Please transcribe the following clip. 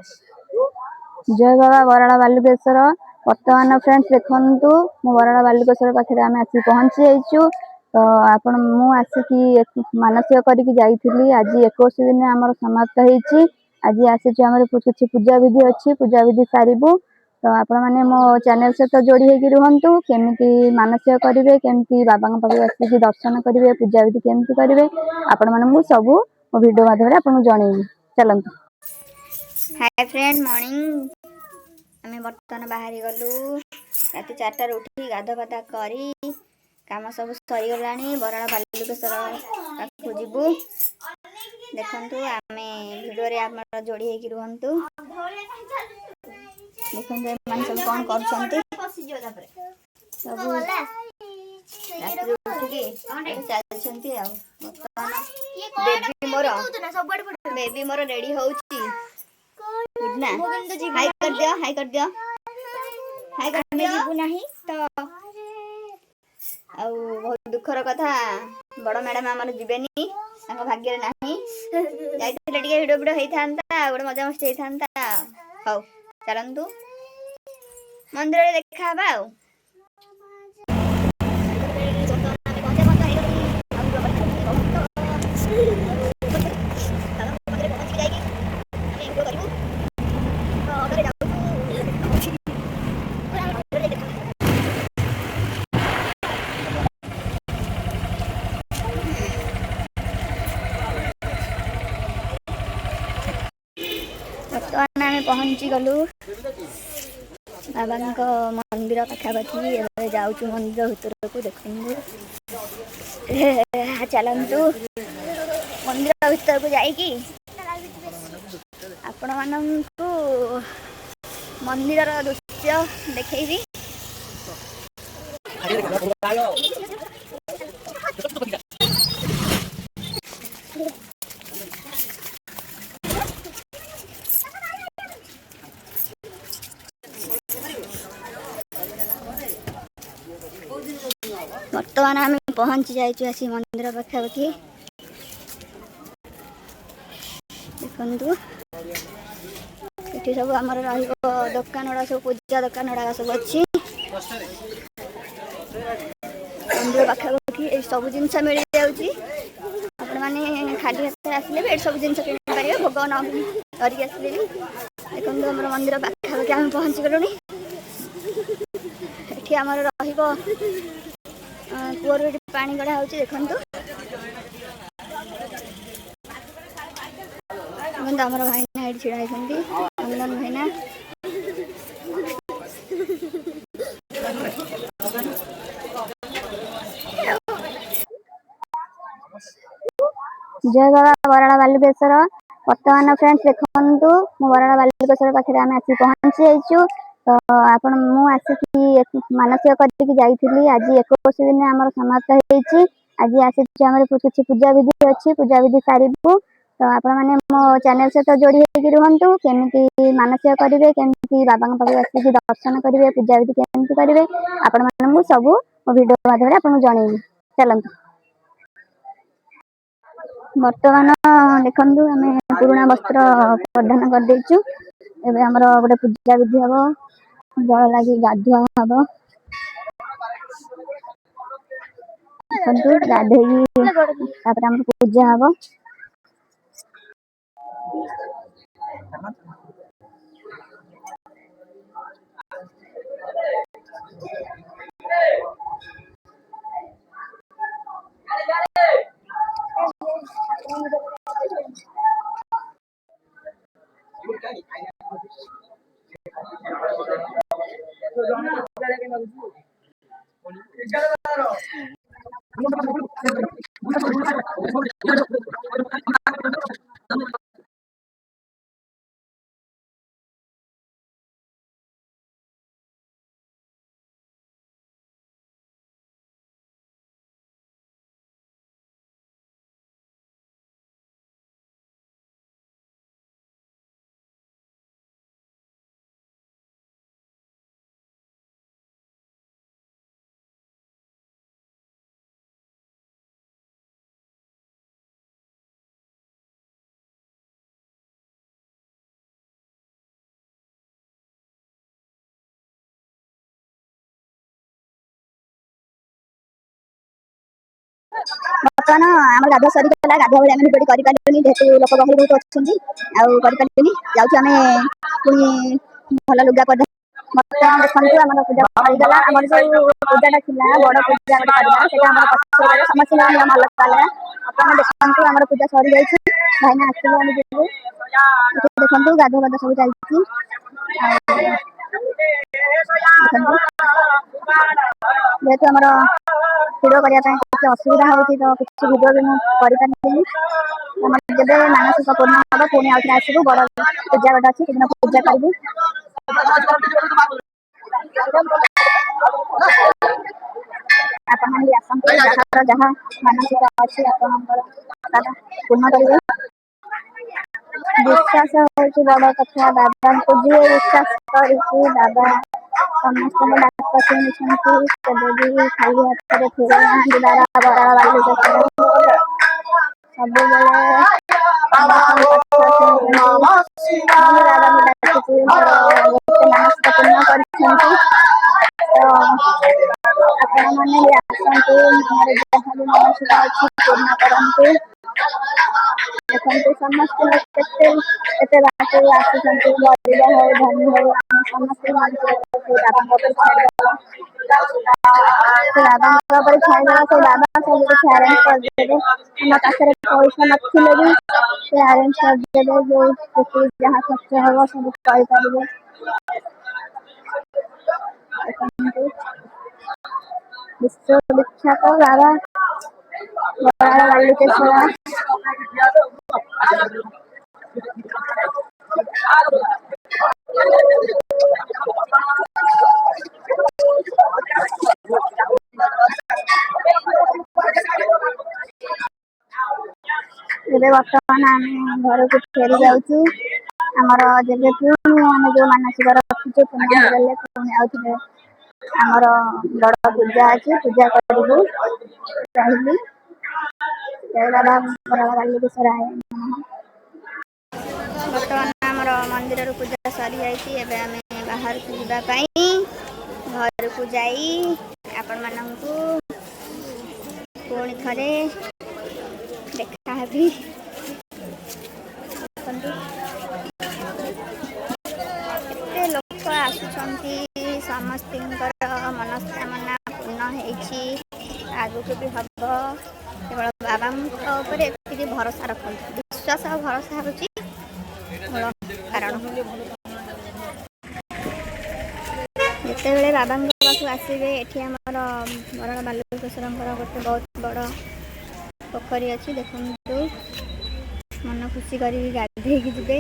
जय बाबा बराड़ा बालुकेश्वर बर्तमान फ्रेंड्स देखंतु मो बराड़ा बालुकेश्वर पाखे आम आसी पहुंची जाइछु। तो आपण मु आसिकी मानसिक करके जाइथिली आज 21 दिन आमर समाप्त होईची। आज आसीछु आमर किछि पूजा विधि अछि पूजा विधि सारिबु। तो आपण माने मो चैनल सहित जोड़ी होगी रुहंतु केमिति मानसिक करिवे केमिति बाबा पाखे आसिकी दर्शन करिवे पूजा विधि केमिति करिवे आपण मानमु सबु मो वीडियो माध्यम आपन जणेबी। चलंतु। हाय फ्रेंड मॉर्निंग आम बर्तमान बाहरी गलु रात 4टार उठी गाधा पाधा करी काम सब सरीगला बराड़ा बालुकेश्वर पाखु जीवु। देखु आम भिडियो आम जोड़ी होगी रुहतु देखो सब कौन कर बेबी मोर रेडी होउची हाई कर दियो हाई कर दियो हाई कर दियो नहीं तो बहुत दुखर कथा बड़ मैडम आमर जीवेनी भाग्य नहीं जाइए भिडियो भिडियो होता गोटे मजा मस्ती होता। हौ चलतु मंदिर देखा बर्तमान आम पहुंची गलु बाबा मंदिर पाखापाखि जाऊँ मंदिर भीतर को देखु चलतु मंदिर भीतर को जाइकी आपण मानू मंदिर दृश्य देखी। बर्तमान आम पहुंची जाइए आसी मंदिर पाखापाखि देखु ये सब आमर दुकान गुड़ा सब पूजा दुकान गुड़ा सब अच्छी मंदिर पाखापाखि सब जिनस मिल जाऊँगी आपण मैंने खाली हाथ आसिले भी सब जिन किपारे भोग न धरिकी आसिले भी देखो आम मंदिर पाखापाखि आम पहुँची गलुनी ये आमर कूअर पानी गढ़ा हो देखु आमर भाईना ये ढड़ा होती अंदन भाईना जय बाबा बराड़ा बालुकेश्वर बर्तमान फ्रेंड्स देखंतु मो बराड़ा बालुकेश्वर पाखे आम आसी पहुंची जाइछु। तो आपण मु आसिकी मानसिक करके जाइथिली आज 21 दिन आमर समाप्त होईची। आज आसीछु आमर किछि पूजा विधि अछि पूजा विधि सारिबु। तो आपण माने मो चैनल सहित जोड़ी होगी रुहंतु केमिति मानसिक करिवे केमिति बाबा पाखे आसिकी दर्शन करिवे पूजा विधि केमिति करिवे आपण मानमु सबु मो वीडियो माध्यम आपन जणेबी। चलंतु। बर्तमान देखु आम पुराणा वस्त्र प्रदान कर देचु एबे हमर गोटे पूजा विधि हम जल लगी गाधुआ हम गाधे पूजा हम ବର୍ତ୍ତମାନ ଆମର ଗାଧୁଆ ସରିଗଲା। ଗାଧୁଆ ବେଳେ ଆମେ ଭିଡ଼ିଓଟି କରିପାରିଲୁନି ଯେହେତୁ ଲୋକ ଗହଳି ବହୁତ ଅଛନ୍ତି ଆଉ କରିପାରିଲୁନି। ଯାଉଛୁ ଆମେ ପୁଣି ଭଲ ଲୁଗା ପଟା। ବର୍ତ୍ତମାନ ଦେଖନ୍ତୁ ଆମର ପୂଜା ସରିଗଲା। ଆମର ଯୋଉ ପୂଜାଟା ଥିଲା ବଡ଼ ପୂଜା ଗୋଟେ କରିବାର ସେଇଟା ଆମର ପଛରେ ସମସ୍ତଙ୍କ ନିୟମ ଅଲଗା ଅଲଗା। ଆପଣ ଦେଖନ୍ତୁ ଆମର ପୂଜା ସରିଯାଇଛି। ଭାଇନା ଆସିଲେ ଆମେ ଯିବୁ। ଦେଖନ୍ତୁ ଗାଧୁଆ ପାଧୁଆ ସବୁ ଚାଲିଛି। ଦେଖନ୍ତୁ ଯେହେତୁ ଆମର ଭିଡ଼ିଓ କରିବା ପାଇଁ କିଛି ଅସୁବିଧା ହେଉଛି ତ କିଛି ଭିଡ଼ିଓ ବି ମୁଁ କରିପାରିଥିଲି। ଆମର ଯେବେ ମାନସିକ ପୂର୍ଣ୍ଣ ହେବ ପୁଣି ଆଉଥରେ ଆସିବୁ। ବଡ଼ ପୂଜା ଗୋଟେ ଅଛି ସେଦିନ ପୂଜା କରିବୁ। ଆପଣମାନେ ବି ଆସନ୍ତୁ ଯାହାର ଯାହା ମାନସିକ ଅଛି ଆପଣଙ୍କର ପୂର୍ଣ୍ଣ କରିବେ। ବିଶ୍ୱାସ ହେଉଛି ବଡ଼ କଥା। ବାବାଙ୍କୁ ଯିଏ ବିଶ୍ୱାସ କରିଛି ବାବା ସମସ୍ତଙ୍କ ଡାକ ଶୁଣିଛନ୍ତି। କେବେ ବି ଖାଲି ହାତରେ ଫେରୁନାହାନ୍ତି ବାବା। ବରାଳ ବାଲୁକେଶ୍ୱର ସବୁବେଳେ ସମସ୍ତଙ୍କ କଥା ଶୁଣୁଛନ୍ତି। ମୁଁ ବି ବାବାଙ୍କୁ ଡାକିଛି ମୋର ଗୋଟେ ମାନସିକ ପୂର୍ଣ୍ଣ କରିଛନ୍ତି। ତ ଆପଣମାନେ ବି ଆସନ୍ତୁ ମନରେ ଯାହା ବି ମାନସିକ ଅଛି ପୂର୍ଣ୍ଣ କରନ୍ତୁ। ଦେଖନ୍ତୁ ସମସ୍ତେ କେତେ ବାଟରୁ ଆସୁଛନ୍ତି। ଗରିବ ହଉ ଧନୀ ହଉ ଆମେ ସମସ୍ତେ ମାନସିକ ସେ ବାବାଙ୍କ ଉପରେ ଛାଡ଼ିଦେବା। ସେ ବାବାଙ୍କ ଉପରେ ଛାଡ଼ିଦେବା। ସେ ବାବା ସବୁ କିଛି ଆରେଞ୍ଜ କରିଦେବେ। ଆମ ପାଖରେ ପଇସା ନଥିଲେ ବି ସେ ଆରେଞ୍ଜ କରିଦେବେ। ଯୋଉ ଯାହା ଖର୍ଚ୍ଚ ହେବ ସବୁ କରିପାରିବେ। ବିଶ୍ୱବିଖ୍ୟାତ ବାବା ବରାଳ ବାଲୁକେଶ୍ୱର। ଏବେ ବର୍ତ୍ତମାନ ଆମେ ଘରକୁ ଫେରି ଯାଉଛୁ। ଆମର ଯେବେ ପୁଣି ଆମେ ଯୋଉ ମାନସିକ ରଖିଛୁ ପୂର୍ଣ୍ଣ ହେଇଗଲେ ପୁଣି ଆଉଥରେ ଆମର ବଡ଼ ପୂଜା ଅଛି। ପୂଜା କରିବୁ। ରହିଲି। ଜୟ ବାବା ବରାଳ ବାଲୁକେଶ୍ୱର। ବର୍ତ୍ତମାନ ଆମର ମନ୍ଦିରରୁ ପୂଜା ସରିଯାଇଛି। ଏବେ ଆମେ ବାହାରକୁ ଯିବା ପାଇଁ ଘରକୁ ଯାଇ ଆପଣମାନଙ୍କୁ ପୁଣି ଥରେ ଦେଖା ହେବି। ଦେଖନ୍ତୁ କେତେ ଲୋକ ଆସୁଛନ୍ତି। ସମସ୍ତଙ୍କର ମନସ୍କାମନା ପୂର୍ଣ୍ଣ ହେଇଛି। ଆଗକୁ ବି ହବ। କେବଳ ବାବାଙ୍କ ଉପରେ ଏତିକି ଭରସା ରଖନ୍ତୁ। ବିଶ୍ୱାସ ଆଉ ଭରସା ହେଉଛି ମୂଳ କାରଣ। ଯେତେବେଳେ ବାବାଙ୍କ ପାଖକୁ ଆସିବେ ଏଠି ଆମର ବରାଳ ବାଲୁକେଶ୍ୱରଙ୍କର ଗୋଟେ ବହୁତ ବଡ଼ ପୋଖରୀ ଅଛି। ଦେଖନ୍ତୁ ମନ ଖୁସି କରିକି ଗାଧେଇକି ଯିବେ।